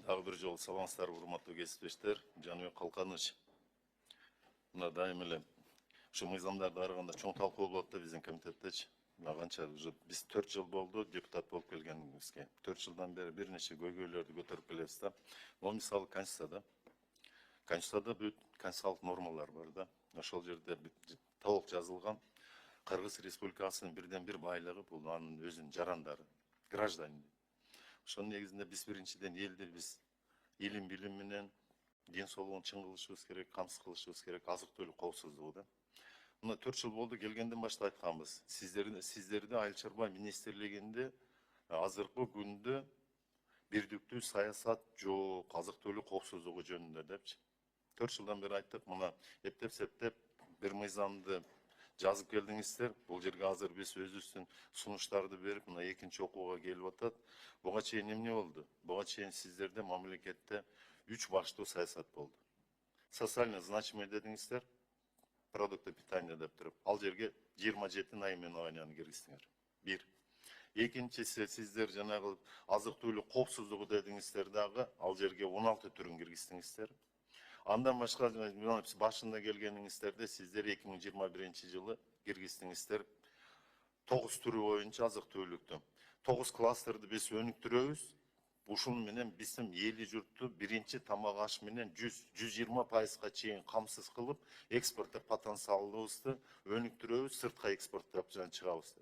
Ағы бір жол салаңыздар, урматтуу кесиптештер, Жаныбек Калканыч. Мына дайым эле ушу мыйзамдарды караганда чоң талкуу болот да биздин комитеттечи. Канча уже биз 4 жыл болду депутат болуп келгенибизге. 4 жылдан бери бир нече көйгөйлөрдү көтөрүп келебиз да. Могу мисалы Конституцияда бүт конституциялык нормалар бар да. Ошол жерде толук жазылган Кыргыз Республикасынын бирден бир байлыгы бул анын өзүнүн жарандары, гражданин. Ошонун негизинде биз биринчиден элди биз илим билим менен ден соолугун чың кылышыбыз керек, камсыз кылышыбыз керек, азык-түлүк коопсуздугу да. Мына 4 жыл болду келгенден баштап айтканбыз. Сиздерди Айыл чарба министрлигинде азыркы күндө бирдиктүү саясат жок, азык-түлүк коопсуздугу жөнүндө депчи. 4 жылдан бери айттык, мына эптеп-септеп бир мыйзамды жазып келдиңиздер. Бул жерге азыр биз өзүбүздүн сунуштарды берип, мына экинчи окууга келип атат. Буга чейин эмне болду? Буга чейин сиздерде мамлекетте 3 баштуу саясат болду. Социально значимый дедиңиздер, продукты питания деп туруп, ал жерге 27 наименованияны киргиздиңер. Бир. Экинчиси сиздер жанагы азык-түлүк коопсуздугу дедиңиздер дагы, ал жерге 16 түрүн киргиздиңиздер. Андан башка башында келгениңиздерде сиздер 2021 жылы киргиздиңиздер 9 түрү боюнча азык-түлүктү. 9 кластерди биз өнүктүрөбүз. Ушун менен биздин эли журтту биринчи тамак аш менен 100-120% чейин камсыз кылып, экспорттук потенциалыбызды өнүктүрөбүз, сыртка экспорттоп чыгабыз.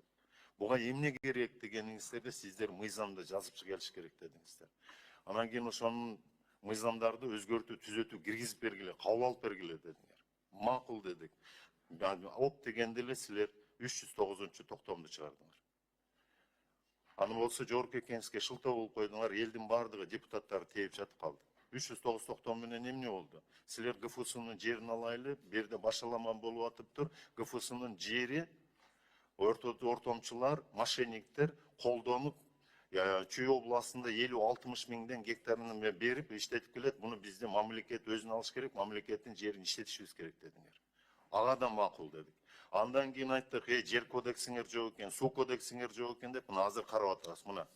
Буга эмне керек дегениңиздерде сиздер мыйзамды жазып келиш керек дедиңиздер. Анан кийин ошонун мыйзамдарды өзгөртүү, түзөтүү киргизип бергиле, кабыл алып бергиле дедиңер. Макул дедик. Оп дегенде эле силер 309-токтомду чыгардыңар. Аны болсо жогорку кеңешке шылтоо болуп койдуңар, элдин бардыгы депутаттары тееп жатып калды. 309 токтом менен эмне болду? Силер ГФСнын жерин алайлы, берде башаламан болуп атыптыр. ГФСнын жери ортомчулар, мошенниктер колдонуп, Чүй областында 50-60 миңден гектарын берип иштетип келет. Буну биздин мамлекет өзүнө алыш керек, мамлекеттин жерин иштетишибиз керек дедиңер. Ага да макул дедик. Андан кийин айттык, жер кодексиңер жок экен, суу кодексиңер жок экен деп, мына азыр карап атабыз, мына.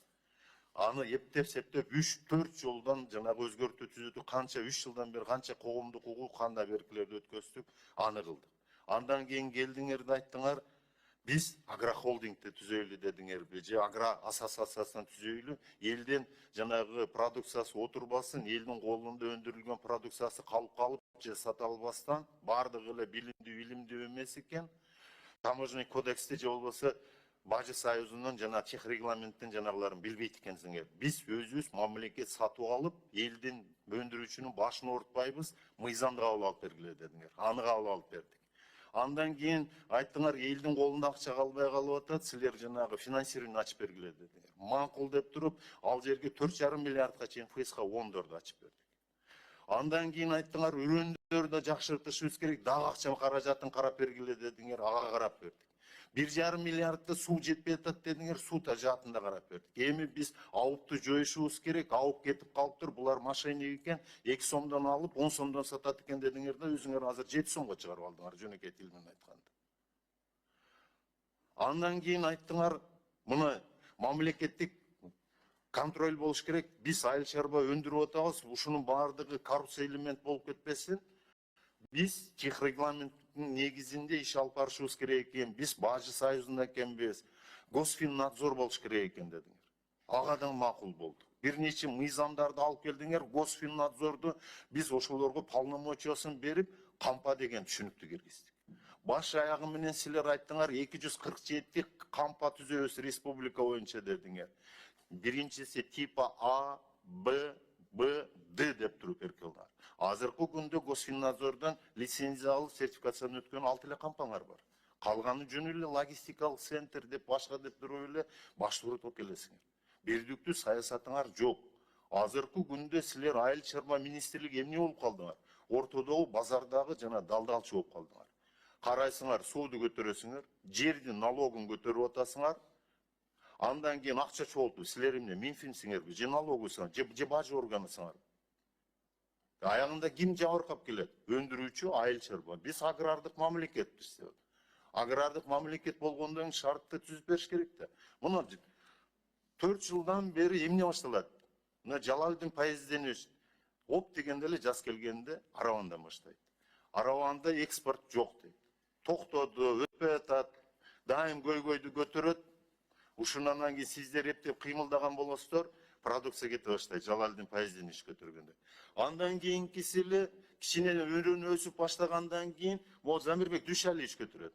Аны эптеп-септеп 3-4 жолдан жанагы өзгөртүү түзөтүү канча 3 жылдан бери канча коомдук укук кандай беркилерди өткөздүк, аны кылдык. Андан кийин келдиңер да айттыңар, биз агрохолдингди түзөйлү дедиңер, же агро ассоциациясын түзөйлү, элдин жанагы продукциясы отурбасын, элдин колунда өндүрүлгөн продукциясы калып, же сата албастан, бардыгы эле билимдүү эмес экен. Таможенный кодексти же болбосо Бажы союзунун жана тех регламенттин жанагыларын билбейт экенсиңер. Биз өзүбүз мамлекет сатып алып, элдин өндүрүүчүнүн башын оорутпайбыз, мыйзамды кабыл алып бергиле дедиңер. Аны кабыл алып бердик. Андан кийин айттыңар, элдин колунда акча калбай калып атат, силер жанагы финансирование ачып бергиле дедиңер. Макул деп туруп, ал жерге 4,5 миллиардга чейин ФСК 14 ачып бердик. Андан кийин айттыңар, үрөндөрдү жакшыртышыбыз керек, дагы акча каражатын карап бергиле дедиңер, ага карап бердик. 1,5 миллиардта суу жетпей атат дедиңер, суу жаатын да карап бердик. Эми биз ауыпты жоюшубуз керек, ауып кетип калыптыр, булар мошенник экен, 2 сомдон алып 10 сомдон сатат экен дедиңер да, өзүңөр азыр 7 сомго чыгарып алдыңар, жөнөкөй тил менен айтканда. Андан кийин айттыңар, мына мамлекеттик контроль болуш керек, биз айыл чарба өндүрүп атабыз, ушунун бардыгы коррупция элемент болуп кетпесин. Биз тех регламенттин негизинде иш алып барышыбыз керек экен, биз Бажы союзунда экенбиз, Госфиннадзор болуш керек экен дедиңер. Ага да макул болду. Бир нече мыйзамдарды алып келдиңер, Госфиннадзорду биз ошолорго полномочиясын берип, кампа деген түшүнүктү киргиздик. Баш аягы менен силер айттыңар, 247 кампа түзөбүз республика боюнча дедиңер. Биринчиси типа А, Б, Д деп туруп эркелдиңер. Азыркы күндө Госфиннадзордон лицензиялык сертификацияны өткөн 6 эле кампаңар бар. Калганы жөн эле логистикалык центр деп башка деп туруп эле баштырып келесиңер. Бирдиктүү саясатыңар жок. Азыркы күндө силер айыл чарба министрлиги эмне болуп калдыңар? Ортодогу базардагы жана далдалчы болуп калдыңар. Карайсыңар, сууду көтөрөсүңөр, жердин налогун көтөрүп атасыңар. Андан кийин акча чогултуу, силер эмне Минфинсиңерби, же налогусуңар, же бажы органысыңар. Аягында ким жабыркап келет? Өндүрүүчү айыл чарба. Биз агрардык мамлекетпиз деп. Агрардык мамлекет болгондон шартты түзүп бериш керек да. Мына 4 жылдан бери эмне башталат? Мына Жалалдин пайызденіш. Оп дегенде эле жаз келгенде Аравандан баштайт. Араванда экспорт жок дейт. Токтоду, өтпөй атат, дайым көйгөйдү көтөрөт. Ушундан кийин сиздер эптеп кыймылдаган болосуздар, продукция кете баштайт. Жалалдин пайызден иш көтөргөндө. Андан кийинкиси эле кичине өрөнү өсүп баштагандан кийин могу Замирбек Дүйшали иш көтөрөт.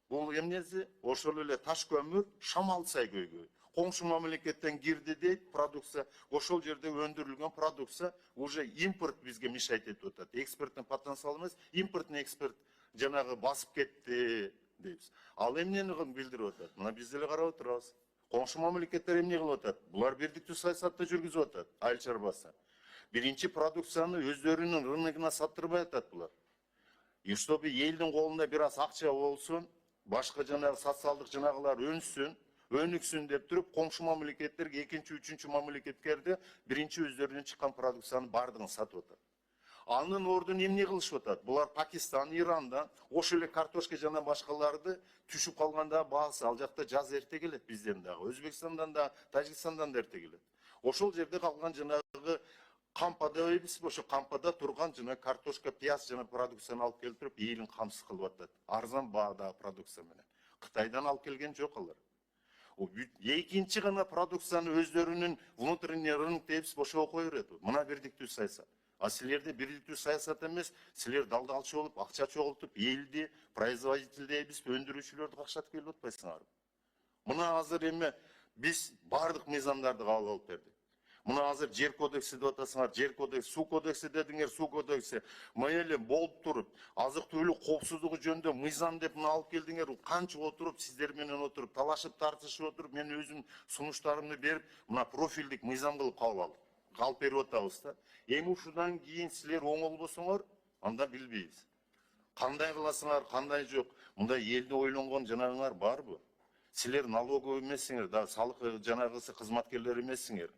Бул эмнеси? Ошол эле таш көмүр, Шамал сай көйгөй. Коңшу мамлекеттен кирди дейт продукция. Ошол жерде өндүрүлгөн продукция уже импорт бизге мешать этип атат. Экспорттун потенциалы эмес, импортный экспорт жанагы басып кетти дейбиз. Ал эмнени билдирип атат? Мына биз деле карап отурабыз. Коңшу мамлекеттер эмне кылып атат? Булар бирдиктүү саясатты жүргүзүп атат. Айыл чарбасы. Биринчи продукцияны өздөрүнүн рыногуна саттырбай атат булар. И чтобы элдин колунда бир аз акча болсун, башка жанагы социалдык жанагылар өнүксүн деп туруп, коңшу мамлекеттерге, экинчи, үчүнчү мамлекеттерде биринчи өздөрүнүн чыккан продукциянын бардыгын сатып атат. Анын ордун эмне кылышып атат? Булар Пакистан, Ирандан, ошол эле картошка жана башкаларды түшүп калганда баасы ал жакта жаз эрте келет, бизден дагы, Өзбекстандан да, Тажикстандан да эрте келет. Ошол жерде калган жанагы кампада дейбиз, ошо кампада турган жана картошка, пияз жана продукцияны алып келип туруп, элин камсыз кылып атат. Арзан баада продукция менен. Кытайдан алып келген жок алар. Экинчи гана продукцияны өздөрүнүн внутренний рынок дейбиз, ошого кое берет. Мына бирдиктүү саясат. А силерде бирдиктүү саясат эмес, силер далдалчы болуп, акча чогултуп, элди, производитель дейбиз, өндүрүүчүлөрдү какшатып келип атпайсыңарбы? Мына азыр эме биз бардык мыйзамдарды кабыл алып бердик. Мына азыр жер кодекси деп атасыңар, жер кодекси, суу кодекси дедиңер, суу кодекси. Мыйеле болуп туруп, азык түлүк коопсуздугу жөнүндө мыйзам деп мына алып келдиңер, канча отуруп, сиздер менен отуруп, талашып тартышып отуруп, мен өзүм сунуштарымды берип, мына профилдик мыйзам кылып кабыл берип атабыз да. Эми ушудан кийин силер оңолбосоңор, анда билбейбиз. Кандай кыласыңар, кандай жок. Мында элди ойлонгон жанагыңар барбы? Силер налоговый эмессиңер, да салык жанагысы кызматкерлери эмессиңер.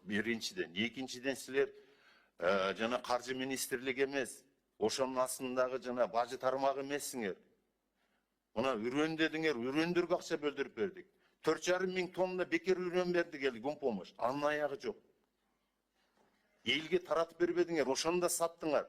Биринчиден, экинчиден силер жана каржы министрлиги эмес, ошонун астындагы жана бажы тармагы эмессиңер. Мына үрөн дедиңер, үрөндөргө акча бөлдүрүп бердик. 4,5 миң тонна бекер үрөн бердик эле гумпомощь. Анын аягы жок. Элге таратып бербедиңер, ошону да саттыңар.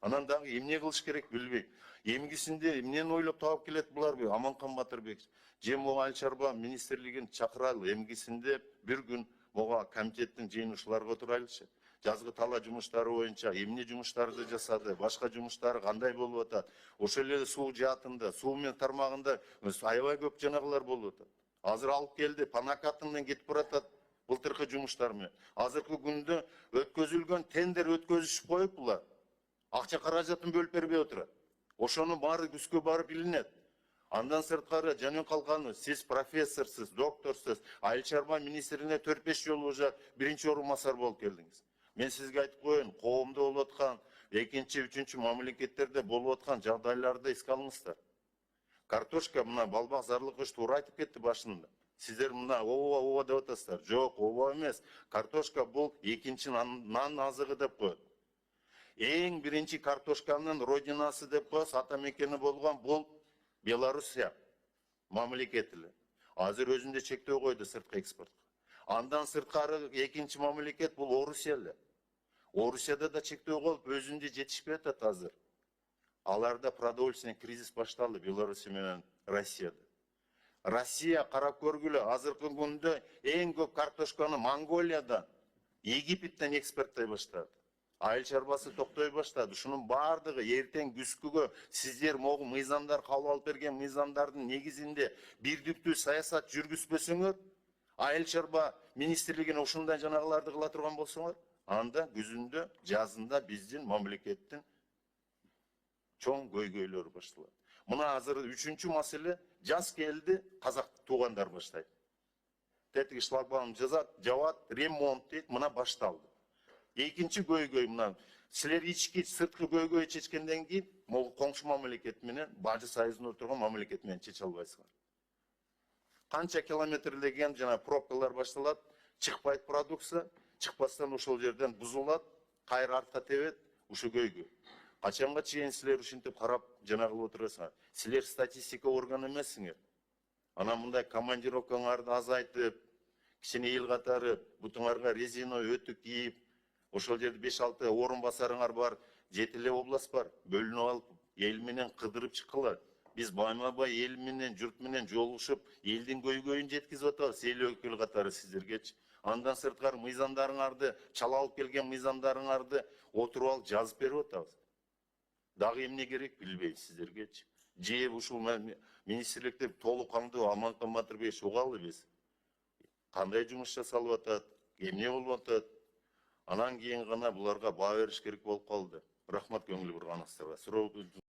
Анан дагы эмне кылыш керек билбейм. Эмгисинде эмнени ойлоп таап келет буларбы? Аманкан Батырбек же могу Айыл чарба министрлигин чакырайлы. Эмгисинде бир күн могу комитеттин жыйынышууларга отурайлычы. Жазгы тала жумуштары боюнча эмне жумуштарды жасады, башка жумуштары кандай болуп атат. Ошол эле суу жаатында, суу менен тармагында аябай көп жанагылар болуп атат. Азыр алып келди, Панакатын менен кетип баратат. Былтыркы жумуштар менен. Азыркы күндө өткөзүлгөн тендер өткөзүшүп коюп булар. Акча каражатын бөлүп бербей отурат. Ошонун баары күзгө барып билинет. Андан сырткары жанын калганы, сиз профессорсуз, докторсуз, Айыл чарба министрине 4-5 жолу уже биринчи орун басар болуп келдиңиз. Мен сизге айтып коеюн, коомдо болуп аткан, экинчи, үчүнчү мамлекеттерде болуп аткан жагдайларды эске алыңыздар. Картошка мына балбак зарлыкыш туура айтып кетти башында. Сиздер мына ооба деп атасыздар. Жок, ооба эмес. Картошка бул экинчи нан азыгы деп коет. Эң биринчи картошканын родинасы деп коебуз, ата мекени болгон бул Белоруссия мамлекети. Азыр өзүндө чектөө койду сырткы экспортко. Андан сырткары экинчи мамлекет бул Орусия эле. Орусияда да чектөө коюп, өзүндө жетишпей атат азыр. Аларда продовольственный кризис башталды Белоруссия менен Россияда. Россия карап көргүлө, азыркы күндө эң көп картошканы Монголиядан, Египеттен экспорттой баштады. Айыл чарбасы токтой баштады. Ушунун бардыгы эртең күзгүгө сиздер могу мыйзамдар кабыл алып берген мыйзамдардын негизинде бирдиктүү саясат жүргүзбөсөңөр, айыл чарба министрлигине ушундай жанагыларды кыла турган болсоңор, анда күзүндө, жазында биздин мамлекеттин чоң көйгөйлөрү башталат. Мына азыр үчүнчү маселе, жаз келди, казак туугандар баштайт. Тетиги шлагбаум жабат, ремонт дейт, мына башталды. Экинчи көйгөй мына, силер ички сырткы көйгөй чечкенден кийин, могу коңшу мамлекет менен, бажы союзунда отурган мамлекет менен чече албайсыңар. Канча километрлеген жана пробкалар башталат, чыкпайт продукция, чыкпастан ошол жерден бузулат, кайра артка тебет, ушу көйгөй. Качанга чейин силер ушинтип карап жана кылып отурасыңар? Силер статистика органы эмессиңер. Анан мындай командировкаңарды азайтып, кичине эл катары бутуңарга резиновый өтүк кийип, ошол жерде 5-6 орун басарыңар бар, 7 эле область бар, бөлүнүп алып, эл менен кыдырып чыккыла. Биз байма-бай эл менен, журт менен жолугушуп, элдин көйгөйүн жеткизип атабыз, эл өкүлү катары сиздергечи. Андан сырткары мыйзамдарыңарды, чала алып келген мыйзамдарыңарды отуруп алып жазып берип атабыз. Дагы эмне керек билбейбиз сиздергечи. Же ушул министрликте толук кандуу Аманкан Батырбекович угалы биз. Кандай жумуш жасалып атат, эмне болуп атат. Анан кийин гана буларга баа бериш керек болуп калды. Рахмат көңүл бурганыңыздарга.